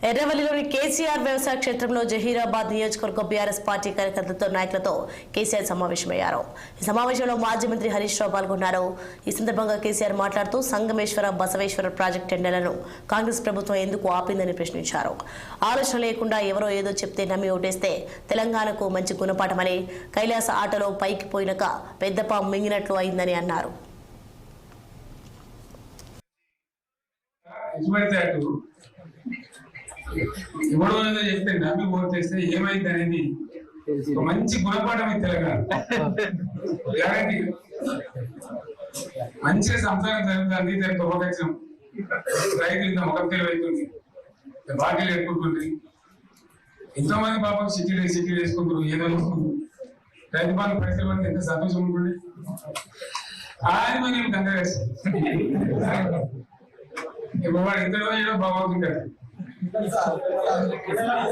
ఎర్రవల్లిలోని కేసీఆర్ వ్యవసాయ క్షేత్రంలో జహీరాబాద్ నియోజకవర్గ బీఆర్ఎస్ పార్టీ కార్యకర్తలతో నాయకులతో కేసీఆర్ సమావేశమయ్యారు. ఈ సమావేశంలో మాజీ మంత్రి హరీష్ రావు పాల్గొన్నారు. ఈ సందర్భంగా కేసీఆర్ మాట్లాడుతూ సంగమేశ్వర బసవేశ్వర ప్రాజెక్టు టెండర్లను కాంగ్రెస్ ప్రభుత్వం ఎందుకు ఆపిందని ప్రశ్నించారు. ఆలోచన లేకుండా ఎవరో ఏదో చెప్తే నమ్మి ఓటేస్తే తెలంగాణకు మంచి గుణపాఠమని, కైలాస ఆటలో పైకి పోయినాక పెద్దపా మింగినట్లు అయిందని అన్నారు. ఎవడో ఏదో చెప్తే నమ్మి ఓటు చేస్తే ఏమైంది అనేది మంచి గుణపాఠం తెలంగాణ గ్యారంటీ. మంచిగా సంసారం జరుగుతుంది. దానికి ఉపకరించడం రైతులు ఇంత ముఖం తెలివైతుంది, బాటిల్ ఎట్టుకుంటుంది. ఎంతో మంది పాపం సిటీలు వేసుకుంటారు, ఏదో వేసుకుంటారు. రైతు బాగా పైసలు పడితే ఎంత సంతోషం ఉంటుంది. ఆయన మనం గంగా వేస్తాం ఇప్పుడు వాడు ఇంతలో ఏదో బాగుంటుంటాడు.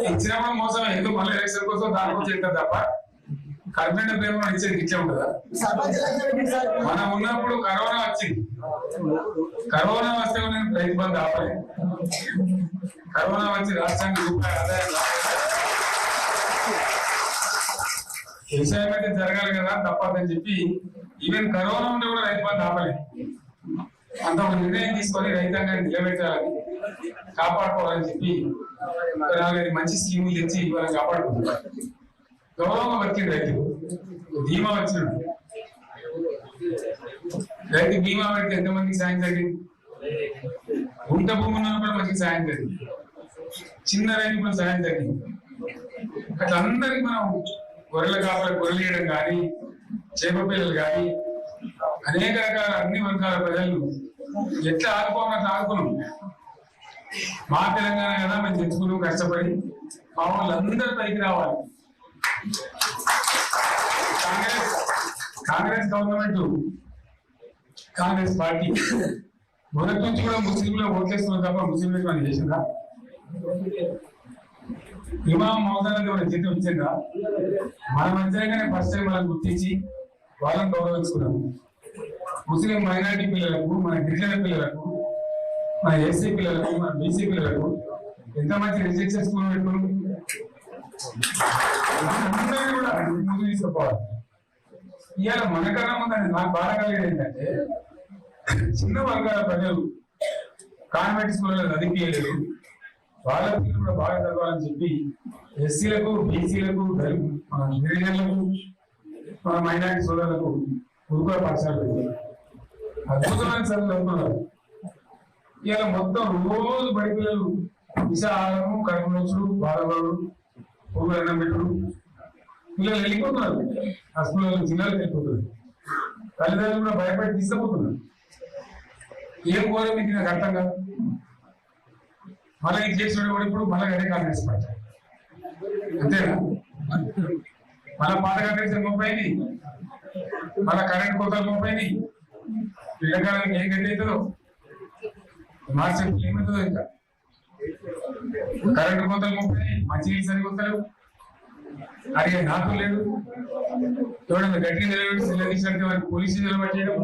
ఇచ్చినప్పుడు మోసం ఎందుకు మళ్ళీ ఎలక్షన్ కోసం దానికోసం చేస్తారు తప్ప కర్మేండ ప్రేమ ఇచ్చేది ఇచ్చే ఉంటుందా? మనం ఉన్నప్పుడు కరోనా వచ్చింది. కరోనా వస్తే నేను రైతు బంధు ఆపలేదు. కరోనా వచ్చి రాష్ట్రానికి రూపాయలు ఆదాయం వ్యవసాయం అయితే జరగాలి కదా, తప్పదని చెప్పి ఈవెన్ కరోనా ఉంటే కూడా రైతు బంధు ఆపలేదు. అంత ఒక నిర్ణయం తీసుకొని రైతాంగాన్ని నిలబెట్టాలని, కాపాడుకోవాలని చెప్పి మంచి స్కీములు తెచ్చి వాళ్ళని కాపాడుకుంటున్నారు. గౌరవంగా వచ్చింది రైతు బీమా వచ్చినాడు. రైతు బీమా పెడితే ఎంతమందికి సాయం జరిగింది? గుంట భూముల్లో కూడా మంచిగా సాయం జరిగింది, చిన్న రైతు కూడా సాయం జరిగింది. అట్లా అందరికి మనం గొర్రెల కాపల గొర్రెలు వేయడం కానీ, చేప పిల్లలు కానీ, అనేక రకాల అన్ని వర్గాల ప్రజలు ఎట్లా ఆదుకోవాలని ఆదుకున్నాం. మా తెలంగాణ కదా మేము తెచ్చుకున్నాం కష్టపడి. మా వాళ్ళందరూ పైకి రావాలి. కాంగ్రెస్ గవర్నమెంట్, కాంగ్రెస్ పార్టీ మొదటి నుంచి కూడా ముస్లింలు ఓట్లేస్తున్నారు తప్ప ముస్లింలకు మనం చేసిందా? ఇమాం మౌదానికి మన జీతం ఇచ్చిందా? మన మధ్యగానే ఫస్ట్ టైం వాళ్ళని గుర్తించి వాళ్ళని గౌరవించుకున్నాం. ముస్లిం మైనారిటీ పిల్లలకు, మన గిరిజన పిల్లలకు, మన ఎస్సీ పిల్లలకు, మన బీసీ పిల్లలకు ఎంత మంచి రెసిడెన్షియల్ స్కూల్ పెట్టుకున్నాం. అందరినీ కూడా ముందు తీసుకుపోవాలి. ఇవాళ మనకన్నా ఉందని నాకు బాధ కలిగేది ఏంటంటే, చిన్న వర్గాల ప్రజలు కాన్వెంట్ స్కూళ్ళలో చదివించలేదు. వాళ్ళ పిల్లలు కూడా బాగా చదవాలని చెప్పి ఎస్సీలకు, బీసీలకు, మన గిరిజనులకు, మన మైనారిటీ సోదరులకు గురుకుల పాఠశాల పెట్టారు. అద్భుతమైన చదువు చదువుతున్నారు. ఇవాళ మొత్తం రోజు బడి పిల్లలు విషాహారము, కడుపునొచ్చుడు, బాధపడు, పువ్వులు అన్నం పెట్టుడు, పిల్లలు వెళ్ళిపోతున్నారు. ఆ స్కూల్లో జిల్లాలకు వెళ్ళిపోతున్నారు. తల్లిదండ్రులు కూడా భయపడి తీసుకుపోతున్నారు. ఏం కోరే మీకు నాకు అర్థం కాదు. మళ్ళీ ఇది చేసిన కూడా ఇప్పుడు మళ్ళీ అదే కాంగ్రెస్ పార్టీ అంతేనా? మళ్ళా పాత కాంగ్రెస్ ముప్పైంది, మళ్ళా కరెంట్ కోతలు ముప్పైంది. పిల్లకాలకు ఏం గట్టి అవుతుందో మార్చి ఏమవుతుందో ఇంకా. కరెంటు కోతలు ముప్పై, మంచినీళ్ళు సరికొత్తలు, అడిగే నాకు లేదు. ఎవడన్నా గట్టి నిలబెట్టి నిలదీసినట్టు వారికి పోలీసు నిలబడి చేయడం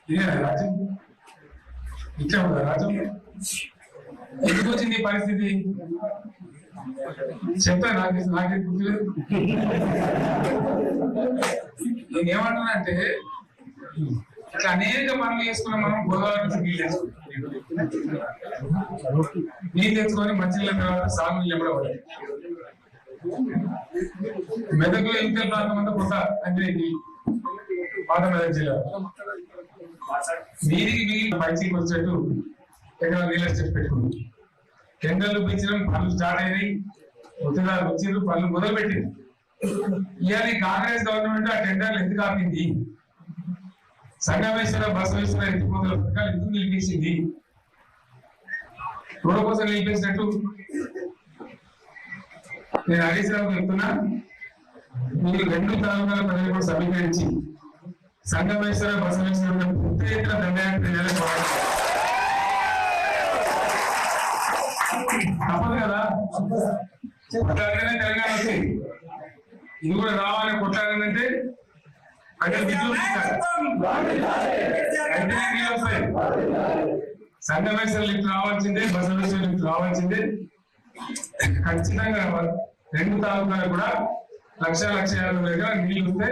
ఇదేనా రాజ్యం? ఇట్లా ఉందా రాజ్యం? ఎందుకు వచ్చింది ఈ పరిస్థితి చెప్తా. నాకే గుర్తులేదు. నేనేమంటున్నానంటే, ఇట్లా అనేక పనులు చేసుకున్నాం. మనం గోదావరి నుంచి నీళ్ళు తెచ్చుకుంటాం. నీళ్ళు తెచ్చుకొని మంచినీళ్ళ తర్వాత సాగు నీళ్ళు కూడా పడాలి. మెదక్లో ఇంకల్ ప్రాంతం అంతా కొత్త అంటే పాత మెదక్ జిల్లా నీటికి మిగిలిన పైసీకి వచ్చేట్టు ఎక్కడ నీళ్ళ స్టెప్ పెట్టుకున్నాం. టెండర్లు పెంచడం, పనులు స్టార్ట్ అయినాయి, ఉత్తరాలు వచ్చిండ్రు, పనులు మొదలు పెట్టింది. ఇవాళ కాంగ్రెస్ గవర్నమెంట్ ఆ టెండర్లు ఎందుకు ఆపింది? సంగమేశ్వర బసవేశ్వర ఎత్తిపోతల పథకాలు ఎందుకు నిలిపేసింది? రోడ్డు కోసం నిలిపేసినట్టు నేను హరీష్ రావు చెప్తున్నా. మీరు రెండు తాలూకాల ప్రజలు కూడా సమీకరించి సంగమేశ్వర బసవేశ్వర పెద్ద ఎత్తున దండయాత్ర తప్పదు కదా. తెలంగాణ వచ్చి ఇది కూడా రావాలని కొట్టాలంటే అంటే విద్యుత్ వస్తాయి. సంగమేశ్వర లిఫ్ట్ రావాల్సిందే, బసవేశ్వర లిఫ్ట్ రావాల్సిందే. ఖచ్చితంగా 2 తాలూకాలు కూడా 1,50,000 నీళ్లు వస్తే